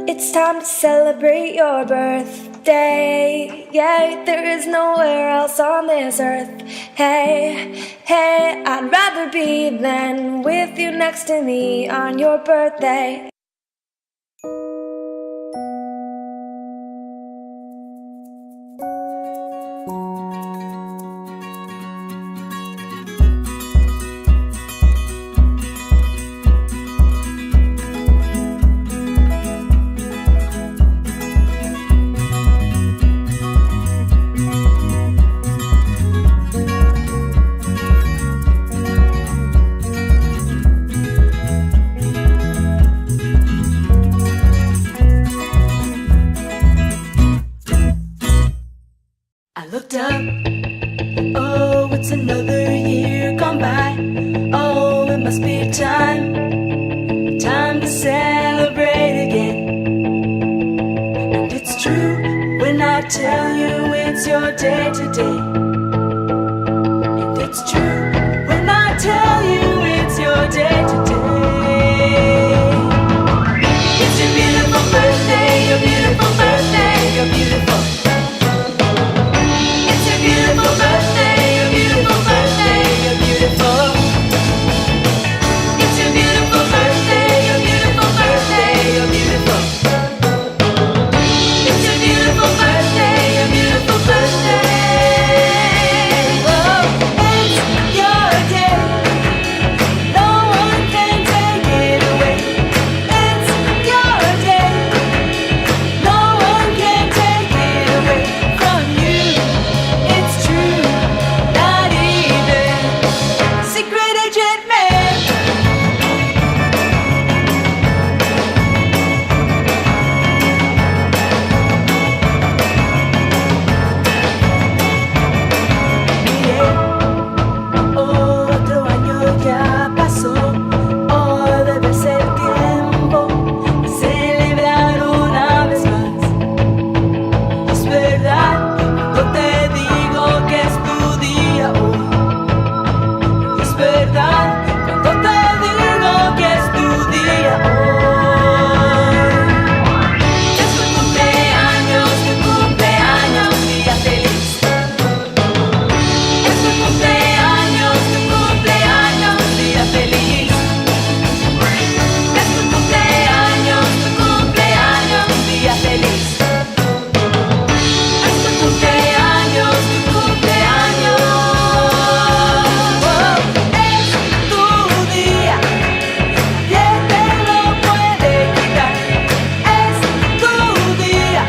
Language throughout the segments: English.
It's time to celebrate your birthday. Yeah, there is nowhere else on this earth. Hey, hey, I'd rather be than with you next to me on your birthday. I looked up, oh, it's another year gone by. Oh, it must be time to celebrate again. And it's true when I tell you it's your day today. And it's true when I tell you it's your day today. It's your beautiful birthday, your beautiful birthday, your beautiful. Beautiful birthday, your beautiful birthday, you're beautiful. It's your beautiful birthday, your beautiful birthday, you're beautiful. It's your beautiful birthday, your beautiful birthday. Oh, it's your day. No one can take it away. It's your day. No one can take it away from you. It's true, not even secret agent man. Mire, otro año ya pasó. Oh, debe ser tiempo de celebrar una vez más. Es verdad, no te digo que es tu día hoy. Es verdad cuando te digo que es tu día hoy. Es tu cumpleaños, día feliz. Es tu cumpleaños, día feliz. Es tu cumpleaños, día feliz. Es tu cumpleaños, oh, es tu día, ¿quién te lo puede quitar? Es tu día,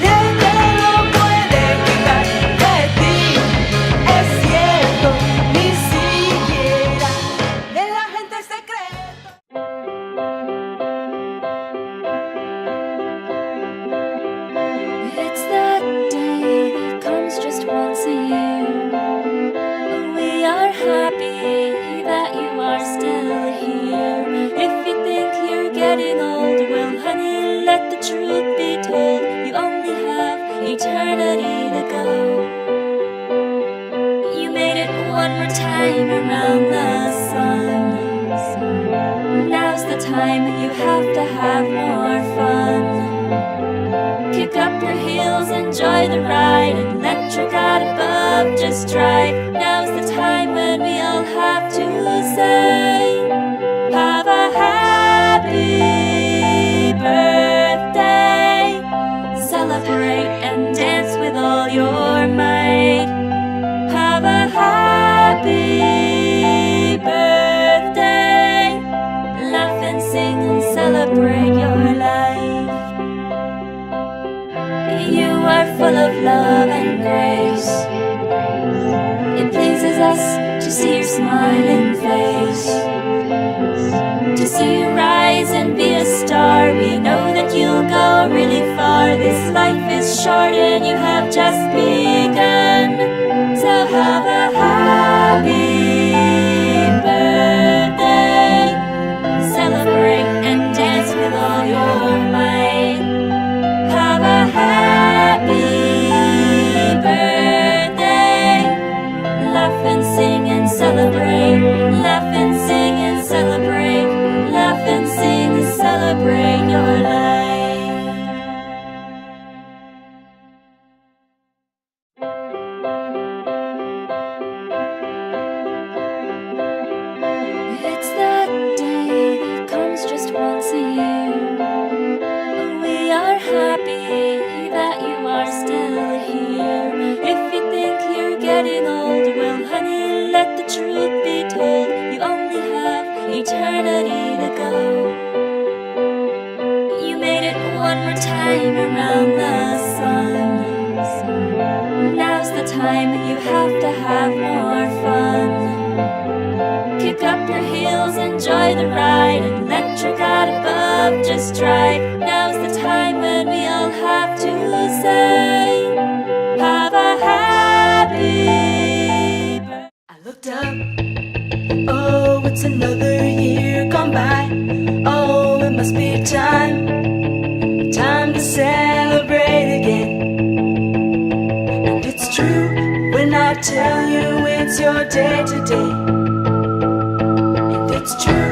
¿quién te lo puede quitar de ti? Es cierto, ni siquiera de la gente secreta. It's that day that comes just once a year. We are happy that you are still here. If you think you're getting old, well honey, let the truth be told. You only have eternity to go. You made it one more time around the sun. Now's the time you have to have more fun. Kick up your heels, enjoy the ride, and let your God above just drive. Now's the time when we all have to say, have a happy birthday. Celebrate and dance with all your might. Have a happy birthday. Laugh and sing and celebrate your life. You are full of love and grace. It pleases us to see your smiling face, to see you rise and be a star. We know that you'll go really far. This life is short and you have just begun. So have a happy birthday. Celebrate and dance with all your might. Have a happy birthday. Laugh and sing and celebrate. Laugh and sing and celebrate. Laugh and sing and celebrate your life. kick up your heels, enjoy the ride, and let your God above just drive. Now's the time when we all have to say, have a happy birthday. I looked up, oh, it's another year gone by. Oh, it must be time to celebrate again. And it's true when I tell you it's your day today. And it's true